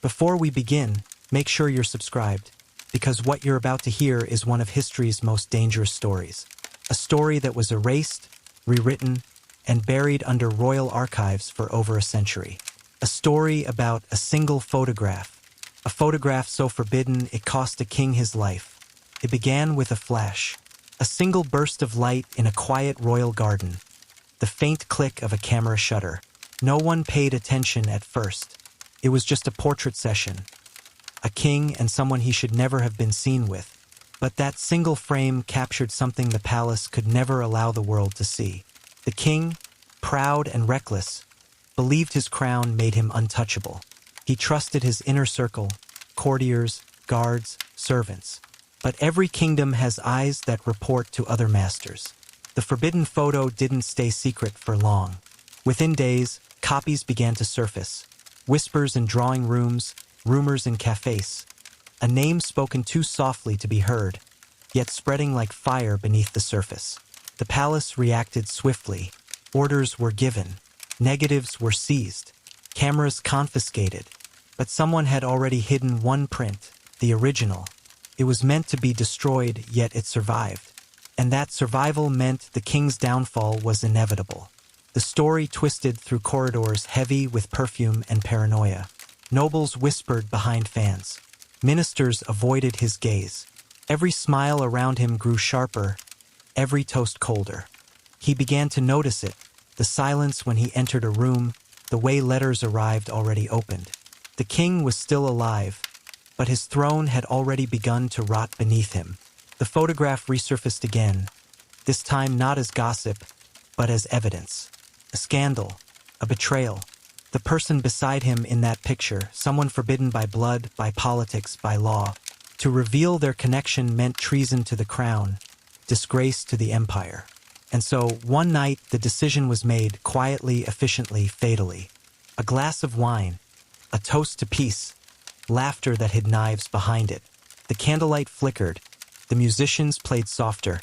Before we begin, make sure you're subscribed, because what you're about to hear is one of history's most dangerous stories. A story that was erased, rewritten, and buried under royal archives for over a century. A story about a single photograph. A photograph so forbidden it cost a king his life. It began with a flash. A single burst of light in a quiet royal garden. The faint click of a camera shutter. No one paid attention at first. It was just a portrait session. A king and someone he should never have been seen with. But that single frame captured something the palace could never allow the world to see. The king, proud and reckless, believed his crown made him untouchable. He trusted his inner circle, courtiers, guards, servants. But every kingdom has eyes that report to other masters. The forbidden photo didn't stay secret for long. Within days, copies began to surface. Whispers in drawing rooms, rumors in cafes. A name spoken too softly to be heard, yet spreading like fire beneath the surface. The palace reacted swiftly. Orders were given. Negatives were seized. Cameras confiscated. But someone had already hidden one print, the original. It was meant to be destroyed, yet it survived. And that survival meant the king's downfall was inevitable. The story twisted through corridors heavy with perfume and paranoia. Nobles whispered behind fans. Ministers avoided his gaze. Every smile around him grew sharper, every toast colder. He began to notice it, the silence when he entered a room, the way letters arrived already opened. The king was still alive, but his throne had already begun to rot beneath him. The photograph resurfaced again, this time not as gossip, but as evidence. A scandal, a betrayal. The person beside him in that picture, someone forbidden by blood, by politics, by law. To reveal their connection meant treason to the crown, disgrace to the empire. And so, one night, the decision was made, quietly, efficiently, fatally. A glass of wine, a toast to peace, laughter that hid knives behind it. The candlelight flickered, the musicians played softer,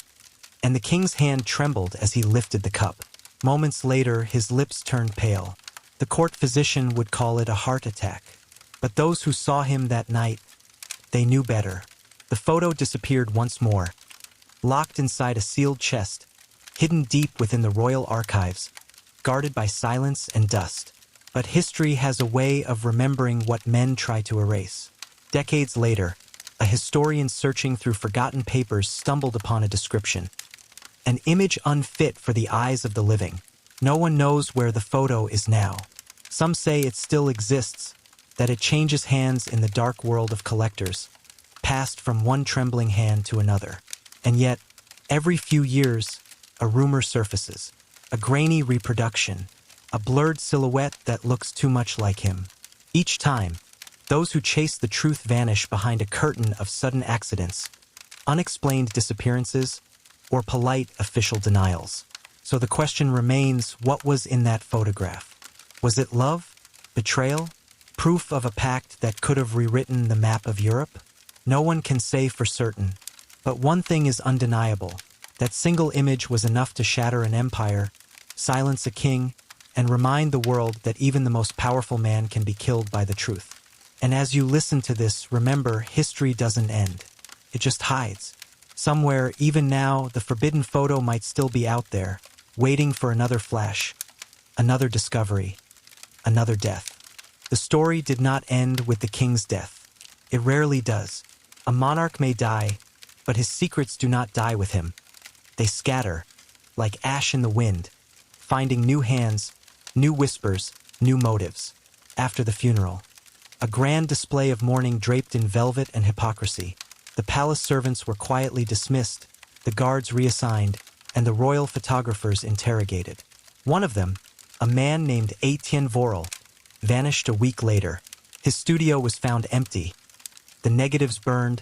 and the king's hand trembled as he lifted the cup. Moments later, his lips turned pale. The court physician would call it a heart attack. But those who saw him that night, they knew better. The photo disappeared once more, locked inside a sealed chest, hidden deep within the royal archives, guarded by silence and dust. But history has a way of remembering what men try to erase. Decades later, a historian searching through forgotten papers stumbled upon a description. An image unfit for the eyes of the living. No one knows where the photo is now. Some say it still exists, that it changes hands in the dark world of collectors, passed from one trembling hand to another. And yet, every few years, a rumor surfaces, a grainy reproduction, a blurred silhouette that looks too much like him. Each time, those who chase the truth vanish behind a curtain of sudden accidents, unexplained disappearances, or polite official denials. So the question remains, what was in that photograph? Was it love? Betrayal? Proof of a pact that could have rewritten the map of Europe? No one can say for certain. But one thing is undeniable. That single image was enough to shatter an empire, silence a king, and remind the world that even the most powerful man can be killed by the truth. And as you listen to this, remember, history doesn't end. It just hides. Somewhere, even now, the forbidden photo might still be out there, waiting for another flash, another discovery, another death. The story did not end with the king's death. It rarely does. A monarch may die, but his secrets do not die with him. They scatter, like ash in the wind, finding new hands, new whispers, new motives. After the funeral, a grand display of mourning draped in velvet and hypocrisy. The palace servants were quietly dismissed, the guards reassigned, and the royal photographers interrogated. One of them, a man named Etienne Vorel, vanished a week later. His studio was found empty. The negatives burned,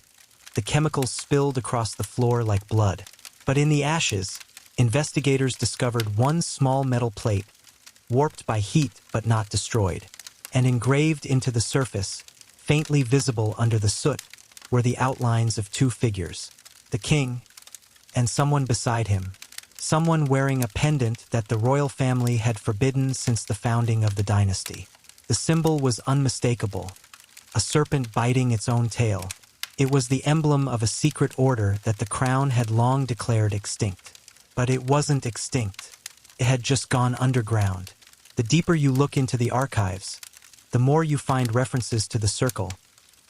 the chemicals spilled across the floor like blood. But in the ashes, investigators discovered one small metal plate, warped by heat but not destroyed, and engraved into the surface, faintly visible under the soot, were the outlines of two figures, the king and someone beside him, someone wearing a pendant that the royal family had forbidden since the founding of the dynasty. The symbol was unmistakable, a serpent biting its own tail. It was the emblem of a secret order that the crown had long declared extinct. But it wasn't extinct. It had just gone underground. The deeper you look into the archives, the more you find references to the Circle,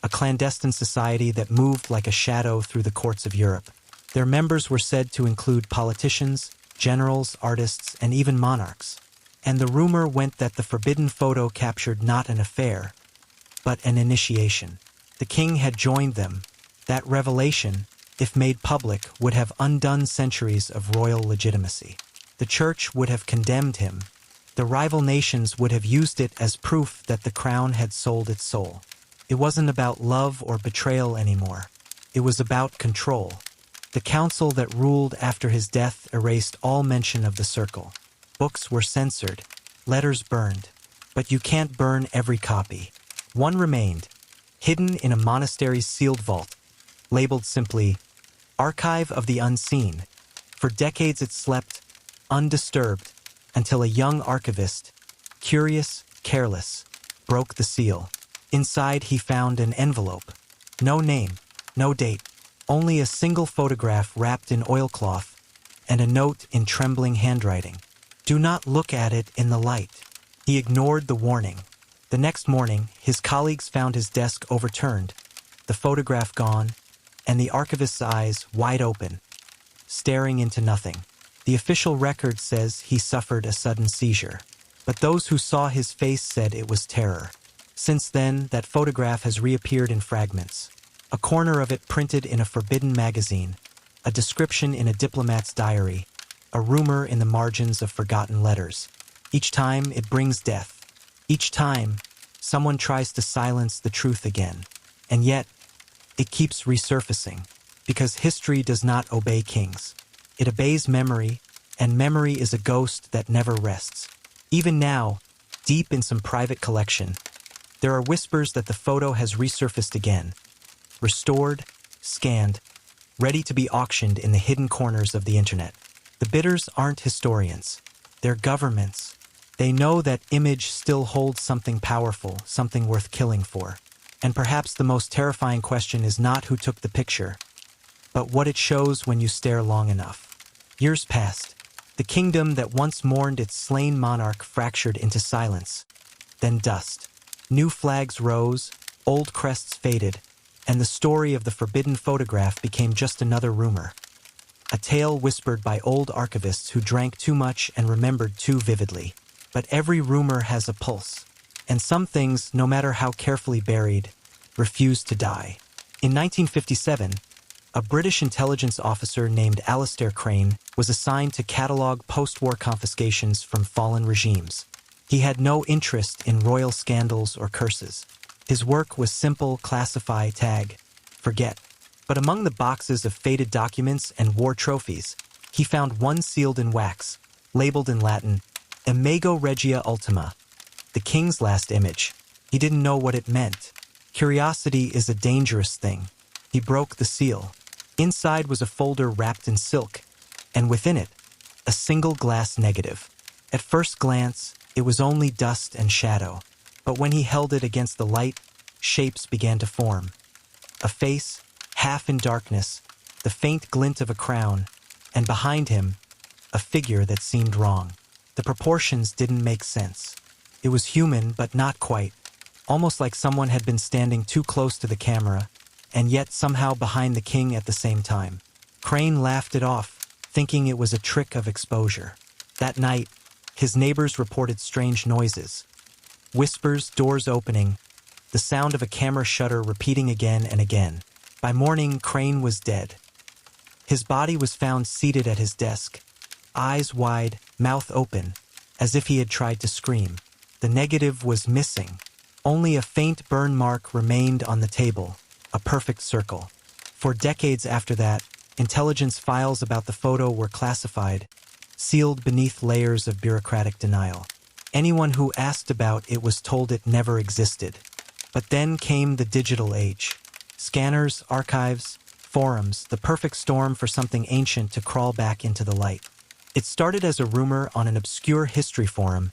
a clandestine society that moved like a shadow through the courts of Europe. Their members were said to include politicians, generals, artists, and even monarchs. And the rumor went that the forbidden photo captured not an affair, but an initiation. The king had joined them. That revelation, if made public, would have undone centuries of royal legitimacy. The church would have condemned him. The rival nations would have used it as proof that the crown had sold its soul. It wasn't about love or betrayal anymore. It was about control. The council that ruled after his death erased all mention of the Circle. Books were censored, letters burned. But you can't burn every copy. One remained, hidden in a monastery's sealed vault, labeled simply, Archive of the Unseen. For decades it slept, undisturbed, until a young archivist, curious, careless, broke the seal. Inside he found an envelope. No name, no date, only a single photograph wrapped in oilcloth, and a note in trembling handwriting. Do not look at it in the light. He ignored the warning. The next morning, his colleagues found his desk overturned, the photograph gone, and the archivist's eyes wide open, staring into nothing. The official record says he suffered a sudden seizure, but those who saw his face said it was terror. Since then, that photograph has reappeared in fragments. A corner of it printed in a forbidden magazine, a description in a diplomat's diary, a rumor in the margins of forgotten letters. Each time, it brings death. Each time, someone tries to silence the truth again. And yet, it keeps resurfacing, because history does not obey kings. It obeys memory, and memory is a ghost that never rests. Even now, deep in some private collection, there are whispers that the photo has resurfaced again, restored, scanned, ready to be auctioned in the hidden corners of the internet. The bidders aren't historians. They're governments. They know that image still holds something powerful, something worth killing for. And perhaps the most terrifying question is not who took the picture, but what it shows when you stare long enough. Years passed. The kingdom that once mourned its slain monarch fractured into silence, then dust. New flags rose, old crests faded, and the story of the forbidden photograph became just another rumor. A tale whispered by old archivists who drank too much and remembered too vividly. But every rumor has a pulse, and some things, no matter how carefully buried, refuse to die. In 1957, a British intelligence officer named Alastair Crane was assigned to catalog post-war confiscations from fallen regimes. He had no interest in royal scandals or curses. His work was simple: classify, tag, forget. But among the boxes of faded documents and war trophies, he found one sealed in wax, labeled in Latin, Imago Regia Ultima, the king's last image. He didn't know what it meant. Curiosity is a dangerous thing. He broke the seal. Inside was a folder wrapped in silk, and within it, a single glass negative. At first glance, it was only dust and shadow, but when he held it against the light, shapes began to form. A face, half in darkness, the faint glint of a crown, and behind him, a figure that seemed wrong. The proportions didn't make sense. It was human, but not quite, almost like someone had been standing too close to the camera, and yet somehow behind the king at the same time. Crane laughed it off, thinking it was a trick of exposure. That night, his neighbors reported strange noises. Whispers, doors opening, the sound of a camera shutter repeating again and again. By morning, Crane was dead. His body was found seated at his desk, eyes wide, mouth open, as if he had tried to scream. The negative was missing. Only a faint burn mark remained on the table, a perfect circle. For decades after that, intelligence files about the photo were classified, sealed beneath layers of bureaucratic denial. Anyone who asked about it was told it never existed. But then came the digital age. Scanners, archives, forums, the perfect storm for something ancient to crawl back into the light. It started as a rumor on an obscure history forum.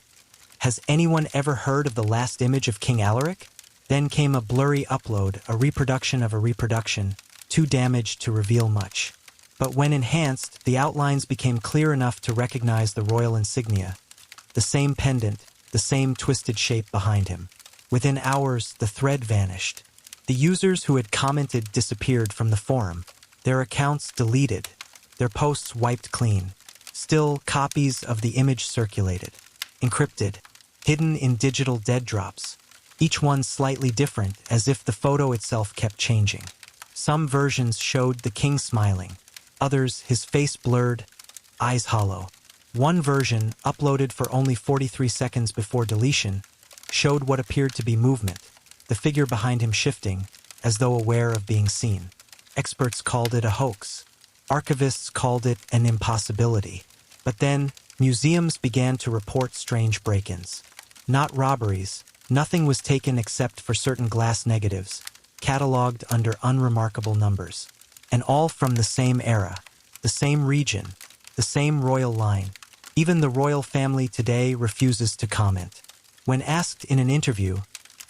Has anyone ever heard of the last image of King Alaric? Then came a blurry upload, a reproduction of a reproduction, too damaged to reveal much. But when enhanced, the outlines became clear enough to recognize the royal insignia. The same pendant, the same twisted shape behind him. Within hours, the thread vanished. The users who had commented disappeared from the forum, their accounts deleted, their posts wiped clean. Still, copies of the image circulated, encrypted, hidden in digital dead drops, each one slightly different, as if the photo itself kept changing. Some versions showed the king smiling, others his face blurred, eyes hollow. One version, uploaded for only 43 seconds before deletion, showed what appeared to be movement, the figure behind him shifting, as though aware of being seen. Experts called it a hoax. Archivists called it an impossibility. But then, museums began to report strange break-ins. Not robberies, nothing was taken except for certain glass negatives, catalogued under unremarkable numbers. And all from the same era, the same region, the same royal line. Even the royal family today refuses to comment. When asked in an interview,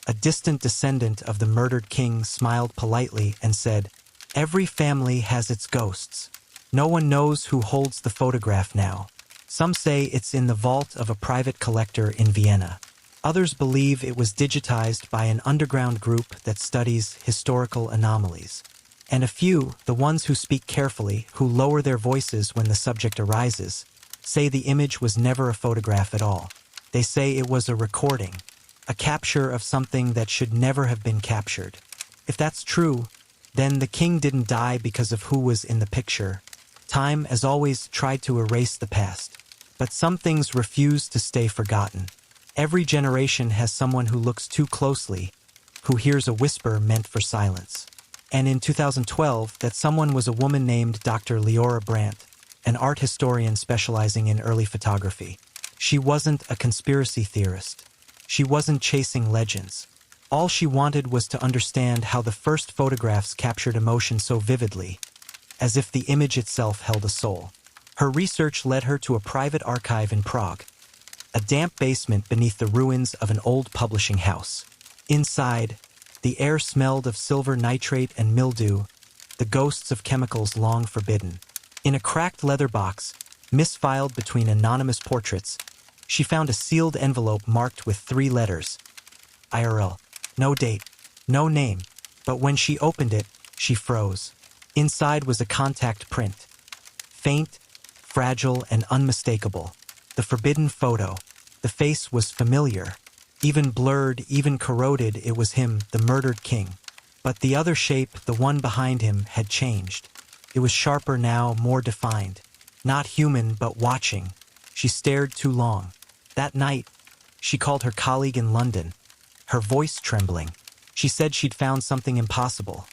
a distant descendant of the murdered king smiled politely and said, "Every family has its ghosts. No one knows who holds the photograph now. Some say it's in the vault of a private collector in Vienna. Others believe it was digitized by an underground group that studies historical anomalies. And a few, the ones who speak carefully, who lower their voices when the subject arises, say the image was never a photograph at all. They say it was a recording, a capture of something that should never have been captured. If that's true, then the king didn't die because of who was in the picture. Time, as always, tried to erase the past. But some things refuse to stay forgotten. Every generation has someone who looks too closely, who hears a whisper meant for silence. And in 2012, that someone was a woman named Dr. Leora Brandt, an art historian specializing in early photography. She wasn't a conspiracy theorist. She wasn't chasing legends. All she wanted was to understand how the first photographs captured emotion so vividly, as if the image itself held a soul. Her research led her to a private archive in Prague, a damp basement beneath the ruins of an old publishing house. Inside, the air smelled of silver nitrate and mildew, the ghosts of chemicals long forbidden. In a cracked leather box, misfiled between anonymous portraits, she found a sealed envelope marked with 3 letters. IRL. No date, no name, but when she opened it, she froze. Inside was a contact print. Faint, fragile, and unmistakable. The forbidden photo. The face was familiar. Even blurred, even corroded, it was him, the murdered king. But the other shape, the one behind him, had changed. It was sharper now, more defined. Not human, but watching. She stared too long. That night, she called her colleague in London, her voice trembling. She said she'd found something impossible.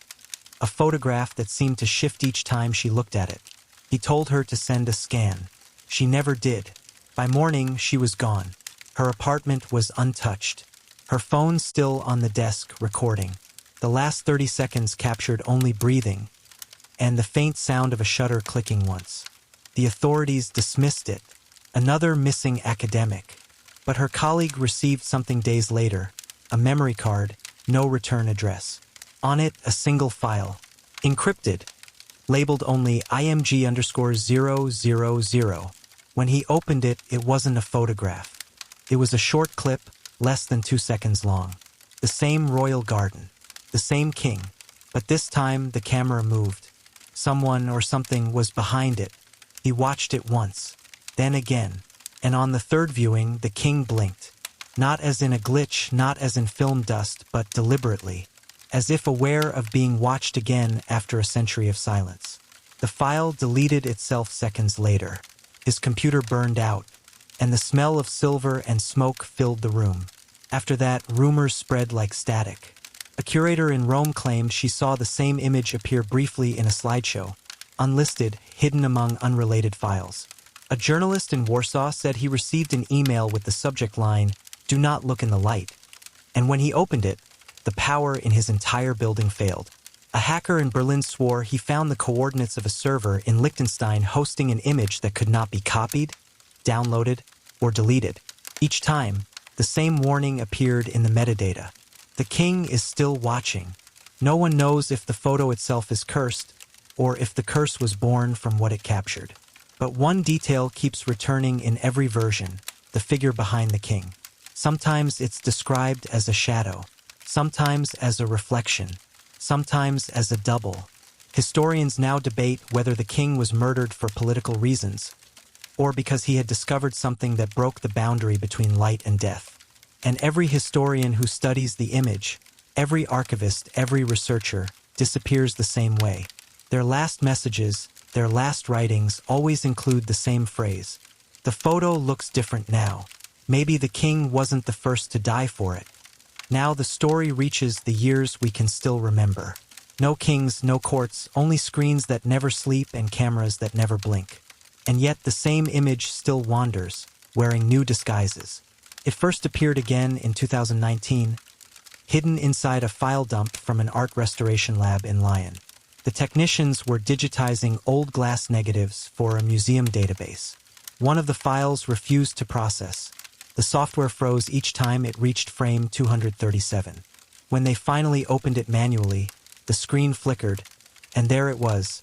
A photograph that seemed to shift each time she looked at it. He told her to send a scan. She never did. By morning, she was gone. Her apartment was untouched. Her phone still on the desk, recording. The last 30 seconds captured only breathing, and the faint sound of a shutter clicking once. The authorities dismissed it. Another missing academic. But her colleague received something days later, a memory card, no return address. On it, a single file, encrypted, labeled only IMG_000. When he opened it, it wasn't a photograph. It was a short clip, less than 2 seconds long. The same royal garden, the same king, but this time the camera moved. Someone or something was behind it. He watched it once, then again, and on the third viewing, the king blinked. Not as in a glitch, not as in film dust, but deliberately, as if aware of being watched again after a century of silence. The file deleted itself seconds later. His computer burned out, and the smell of silver and smoke filled the room. After that, rumors spread like static. A curator in Rome claimed she saw the same image appear briefly in a slideshow, unlisted, hidden among unrelated files. A journalist in Warsaw said he received an email with the subject line, "Do not look in the light." And when he opened it, the power in his entire building failed. A hacker in Berlin swore he found the coordinates of a server in Liechtenstein hosting an image that could not be copied, downloaded, or deleted. Each time, the same warning appeared in the metadata. The king is still watching. No one knows if the photo itself is cursed, or if the curse was born from what it captured. But one detail keeps returning in every version: the figure behind the king. Sometimes it's described as a shadow, sometimes as a reflection, sometimes as a double. Historians now debate whether the king was murdered for political reasons, or because he had discovered something that broke the boundary between light and death. And every historian who studies the image, every archivist, every researcher, disappears the same way. Their last messages, their last writings always include the same phrase: the photo looks different now. Maybe the king wasn't the first to die for it. Now the story reaches the years we can still remember. No kings, no courts, only screens that never sleep and cameras that never blink. And yet the same image still wanders, wearing new disguises. It first appeared again in 2019, hidden inside a file dump from an art restoration lab in Lyon. The technicians were digitizing old glass negatives for a museum database. One of the files refused to process. The software froze each time it reached frame 237. When they finally opened it manually, the screen flickered, and there it was.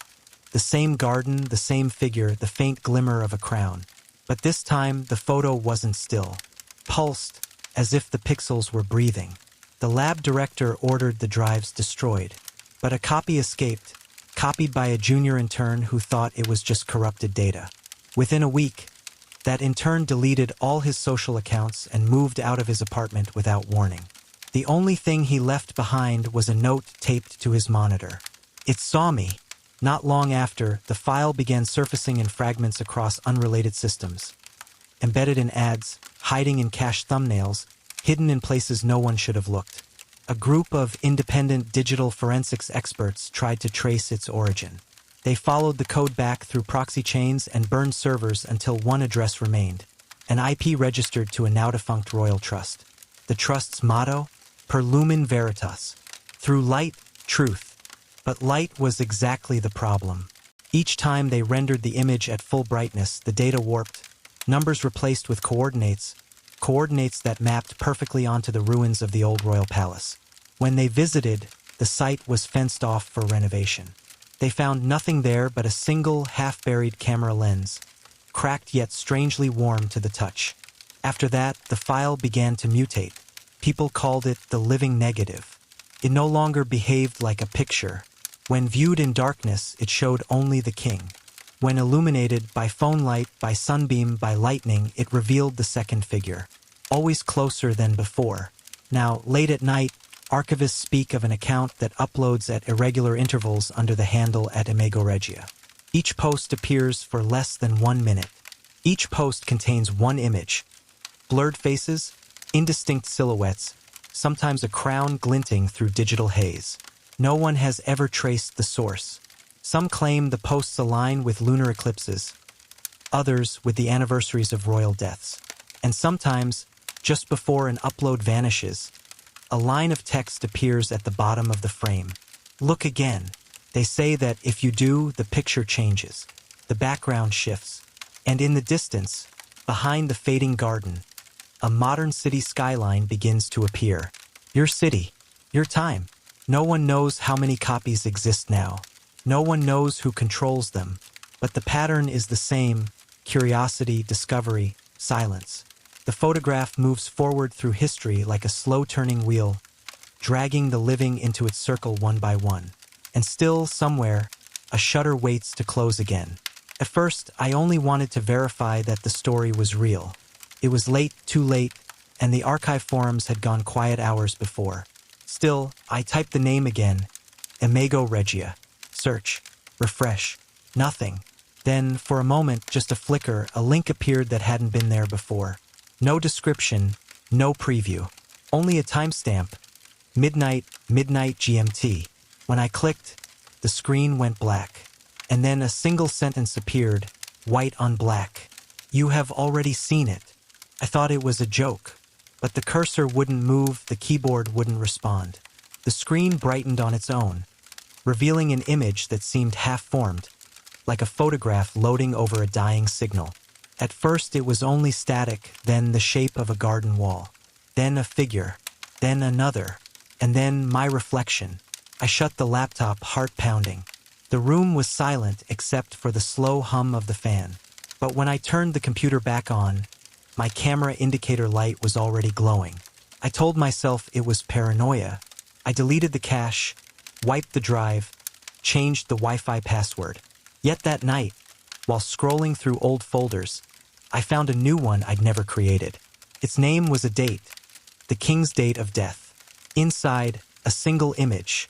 The same garden, the same figure, the faint glimmer of a crown. But this time, the photo wasn't still. Pulsed, as if the pixels were breathing. The lab director ordered the drives destroyed. But a copy escaped, copied by a junior intern who thought it was just corrupted data. Within a week, that intern deleted all his social accounts and moved out of his apartment without warning. The only thing he left behind was a note taped to his monitor. "It saw me." Not long after, the file began surfacing in fragments across unrelated systems. Embedded in ads, hiding in cached thumbnails, hidden in places no one should have looked. A group of independent digital forensics experts tried to trace its origin. They followed the code back through proxy chains and burned servers until one address remained, an IP registered to a now-defunct royal trust. The trust's motto? Per lumen veritas. Through light, truth. But light was exactly the problem. Each time they rendered the image at full brightness, the data warped, numbers replaced with coordinates that mapped perfectly onto the ruins of the old royal palace. When they visited, the site was fenced off for renovation. They found nothing there but a single, half-buried camera lens, cracked yet strangely warm to the touch. After that, the file began to mutate. People called it the living negative. It no longer behaved like a picture. When viewed in darkness, it showed only the king. When illuminated by phone light, by sunbeam, by lightning, it revealed the second figure, always closer than before. Now, late at night, archivists speak of an account that uploads at irregular intervals under the handle @imagoregia. Each post appears for less than 1 minute. Each post contains one image: blurred faces, indistinct silhouettes, sometimes a crown glinting through digital haze. No one has ever traced the source. Some claim the posts align with lunar eclipses, others with the anniversaries of royal deaths. And sometimes, just before an upload vanishes, a line of text appears at the bottom of the frame. Look again. They say that if you do, the picture changes. The background shifts. And in the distance, behind the fading garden, a modern city skyline begins to appear. Your city, your time. No one knows how many copies exist now. No one knows who controls them. But the pattern is the same: curiosity, discovery, silence. The photograph moves forward through history like a slow-turning wheel, dragging the living into its circle one by one. And still, somewhere, a shutter waits to close again. At first, I only wanted to verify that the story was real. It was late, too late, and the archive forums had gone quiet hours before. Still, I typed the name again: Imago Regia. Search. Refresh. Nothing. Then, for a moment, just a flicker, a link appeared that hadn't been there before. No description, no preview. Only a timestamp. Midnight GMT. When I clicked, the screen went black. And then a single sentence appeared, white on black. You have already seen it. I thought it was a joke. But the cursor wouldn't move, the keyboard wouldn't respond. The screen brightened on its own, revealing an image that seemed half-formed, like a photograph loading over a dying signal. At first it was only static, then the shape of a garden wall. Then a figure. Then another. And then my reflection. I shut the laptop, heart pounding. The room was silent except for the slow hum of the fan. But when I turned the computer back on, my camera indicator light was already glowing. I told myself it was paranoia. I deleted the cache, wiped the drive, changed the Wi-Fi password. Yet that night, while scrolling through old folders, I found a new one I'd never created. Its name was a date, the king's date of death. Inside, a single image,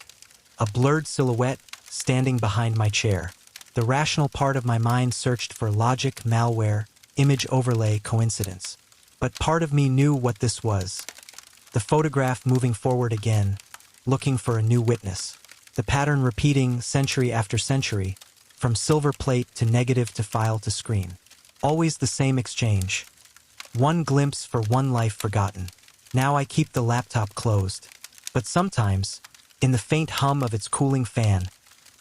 a blurred silhouette standing behind my chair. The rational part of my mind searched for logic, malware, image overlay, coincidence. But part of me knew what this was. The photograph moving forward again, looking for a new witness. The pattern repeating century after century, from silver plate to negative to file to screen. Always the same exchange. One glimpse for one life forgotten. Now I keep the laptop closed. But sometimes, in the faint hum of its cooling fan,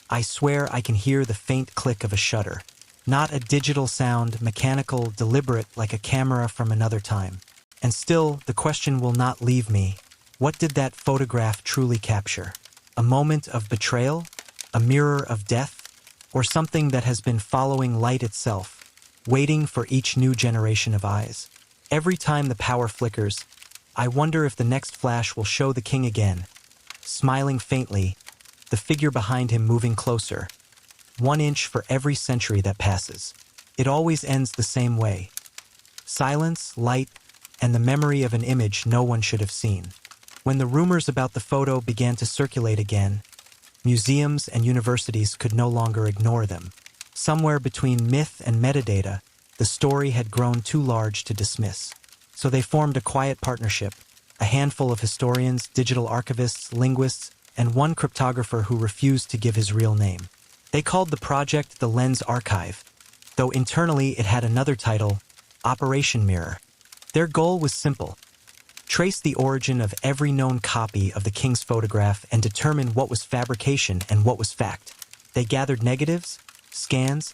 I swear I can hear the faint click of a shutter. Not a digital sound, mechanical, deliberate like a camera from another time. And still, the question will not leave me. What did that photograph truly capture? A moment of betrayal? A mirror of death? Or something that has been following light itself, waiting for each new generation of eyes? Every time the power flickers, I wonder if the next flash will show the king again, smiling faintly, the figure behind him moving closer. 1 inch for every century that passes. It always ends the same way. Silence, light, and the memory of an image no one should have seen. When the rumors about the photo began to circulate again, museums and universities could no longer ignore them. Somewhere between myth and metadata, the story had grown too large to dismiss. So they formed a quiet partnership, a handful of historians, digital archivists, linguists, and one cryptographer who refused to give his real name. They called the project the Lens Archive, though internally it had another title, Operation Mirror. Their goal was simple: trace the origin of every known copy of the king's photograph and determine what was fabrication and what was fact. They gathered negatives, scans,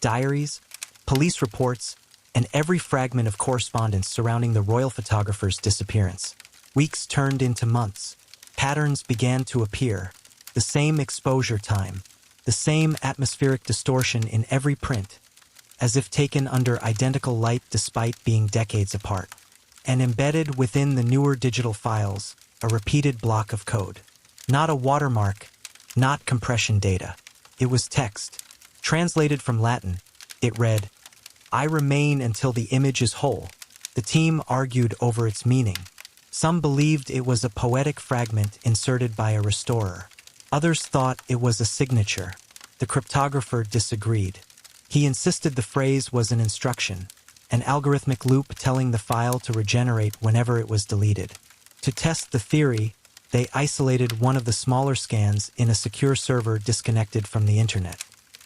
diaries, police reports, and every fragment of correspondence surrounding the royal photographer's disappearance. Weeks turned into months. Patterns began to appear. The same exposure time, the same atmospheric distortion in every print, as if taken under identical light despite being decades apart. And embedded within the newer digital files, a repeated block of code. Not a watermark, not compression data. It was text. Translated from Latin, it read, "I remain until the image is whole." The team argued over its meaning. Some believed it was a poetic fragment inserted by a restorer. Others thought it was a signature. The cryptographer disagreed. He insisted the phrase was an instruction, an algorithmic loop telling the file to regenerate whenever it was deleted. To test the theory, they isolated one of the smaller scans in a secure server disconnected from the internet.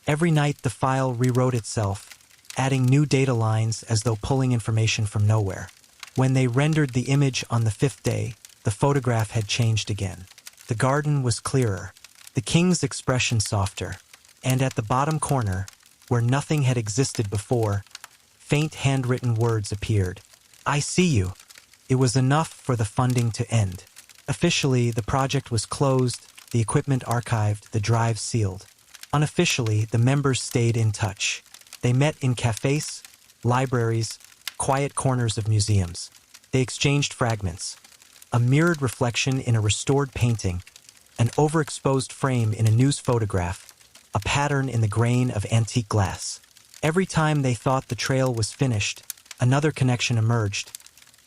Every night the file rewrote itself, adding new data lines as though pulling information from nowhere. When they rendered the image on the 5th day, the photograph had changed again. The garden was clearer, the king's expression softer, and at the bottom corner, where nothing had existed before, faint handwritten words appeared. "I see you." It was enough for the funding to end. Officially, the project was closed, the equipment archived, the drive sealed. Unofficially, the members stayed in touch. They met in cafes, libraries, quiet corners of museums. They exchanged fragments. A mirrored reflection in a restored painting, an overexposed frame in a news photograph, a pattern in the grain of antique glass. Every time they thought the trail was finished, another connection emerged,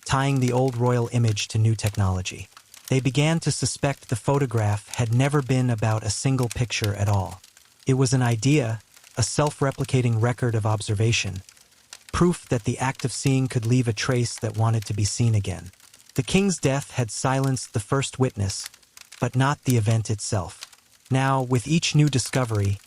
tying the old royal image to new technology. They began to suspect the photograph had never been about a single picture at all. It was an idea, a self-replicating record of observation, proof that the act of seeing could leave a trace that wanted to be seen again. The king's death had silenced the first witness, but not the event itself. Now, with each new discovery,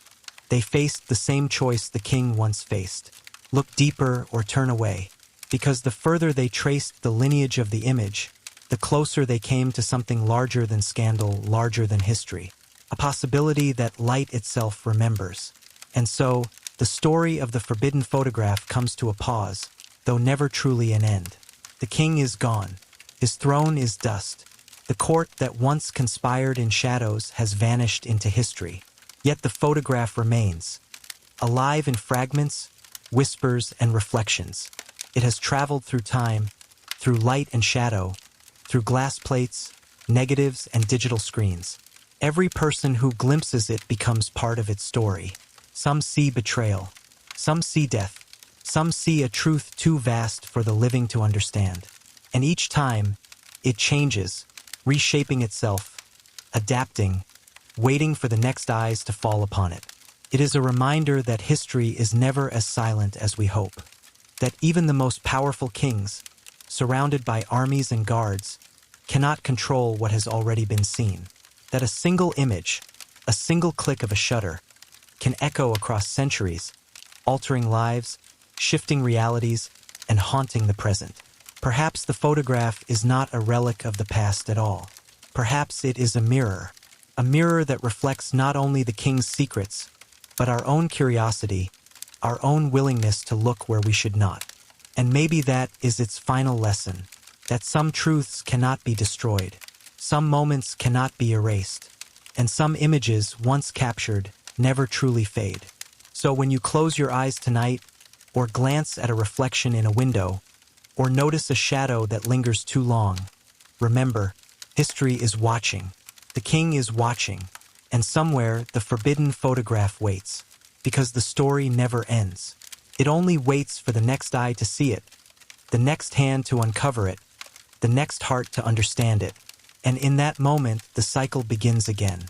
they faced the same choice the king once faced: look deeper or turn away, because the further they traced the lineage of the image, the closer they came to something larger than scandal, larger than history, a possibility that light itself remembers. And so, the story of the forbidden photograph comes to a pause, though never truly an end. The king is gone. His throne is dust. The court that once conspired in shadows has vanished into history. Yet the photograph remains, alive in fragments, whispers, and reflections. It has traveled through time, through light and shadow, through glass plates, negatives, and digital screens. Every person who glimpses it becomes part of its story. Some see betrayal, some see death, some see a truth too vast for the living to understand. And each time, it changes, reshaping itself, adapting, waiting for the next eyes to fall upon it. It is a reminder that history is never as silent as we hope, that even the most powerful kings, surrounded by armies and guards, cannot control what has already been seen, that a single image, a single click of a shutter, can echo across centuries, altering lives, shifting realities, and haunting the present. Perhaps the photograph is not a relic of the past at all. Perhaps it is a mirror that reflects not only the king's secrets, but our own curiosity, our own willingness to look where we should not. And maybe that is its final lesson, that some truths cannot be destroyed, some moments cannot be erased, and some images once captured never truly fade. So when you close your eyes tonight, or glance at a reflection in a window, or notice a shadow that lingers too long, remember, history is watching, the king is watching, and somewhere the forbidden photograph waits, because the story never ends. It only waits for the next eye to see it, the next hand to uncover it, the next heart to understand it, and in that moment the cycle begins again.